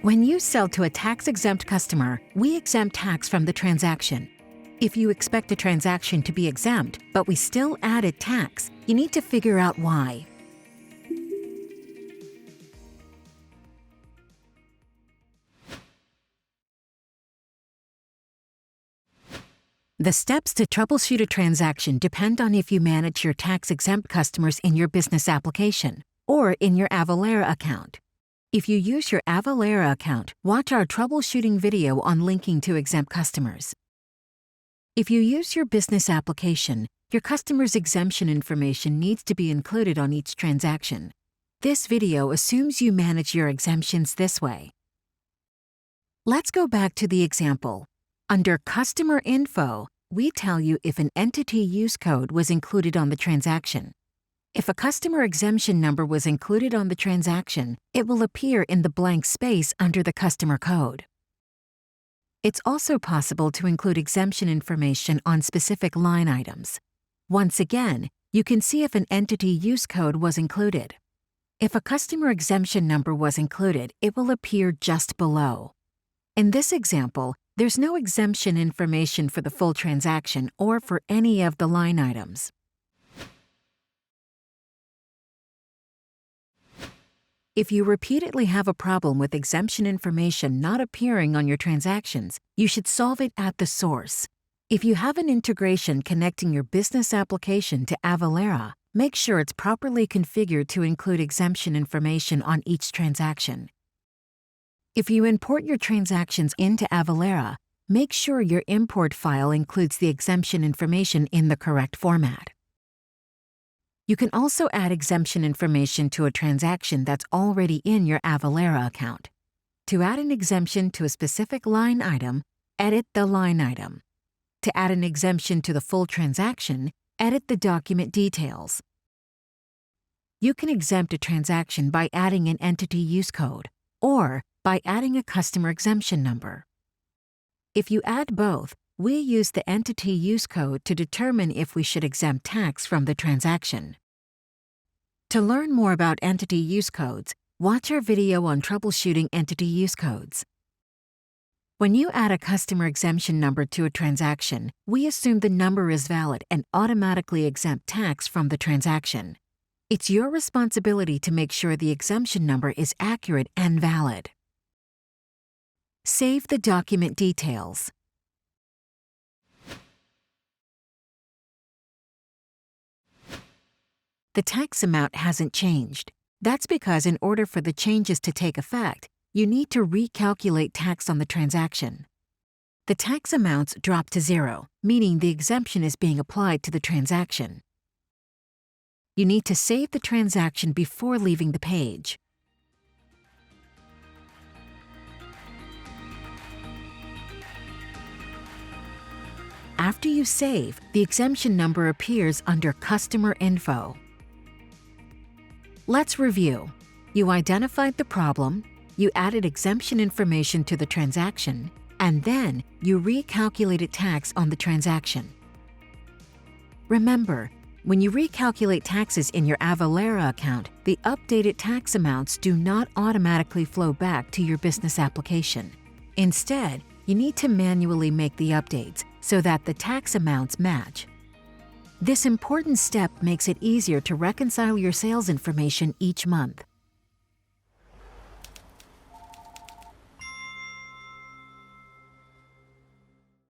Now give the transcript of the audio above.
When you sell to a tax-exempt customer, we exempt tax from the transaction. If you expect a transaction to be exempt, but we still added tax, you need to figure out why. The steps to troubleshoot a transaction depend on if you manage your tax-exempt customers in your business application or in your Avalara account. If you use your Avalara account, watch our troubleshooting video on linking to exempt customers. If you use your business application, your customer's exemption information needs to be included on each transaction. This video assumes you manage your exemptions this way. Let's go back to the example. Under Customer Info, we tell you if an entity use code was included on the transaction. If a customer exemption number was included on the transaction, it will appear in the blank space under the customer code. It's also possible to include exemption information on specific line items. Once again, you can see if an entity use code was included. If a customer exemption number was included, it will appear just below. In this example, there's no exemption information for the full transaction or for any of the line items. If you repeatedly have a problem with exemption information not appearing on your transactions, you should solve it at the source. If you have an integration connecting your business application to Avalara, make sure it's properly configured to include exemption information on each transaction. If you import your transactions into Avalara, make sure your import file includes the exemption information in the correct format. You can also add exemption information to a transaction that's already in your Avalara account. To add an exemption to a specific line item, edit the line item. To add an exemption to the full transaction, edit the document details. You can exempt a transaction by adding an entity use code or by adding a customer exemption number. If you add both, we use the entity use code to determine if we should exempt tax from the transaction. To learn more about entity use codes, watch our video on troubleshooting entity use codes. When you add a customer exemption number to a transaction, we assume the number is valid and automatically exempt tax from the transaction. It's your responsibility to make sure the exemption number is accurate and valid. Save the document details. The tax amount hasn't changed. That's because in order for the changes to take effect, you need to recalculate tax on the transaction. The tax amounts drop to zero, meaning the exemption is being applied to the transaction. You need to save the transaction before leaving the page. After you save, the exemption number appears under Customer Info. Let's review. You identified the problem, you added exemption information to the transaction, and then you recalculated tax on the transaction. Remember, when you recalculate taxes in your Avalara account, the updated tax amounts do not automatically flow back to your business application. Instead, you need to manually make the updates so that the tax amounts match. This important step makes it easier to reconcile your sales information each month.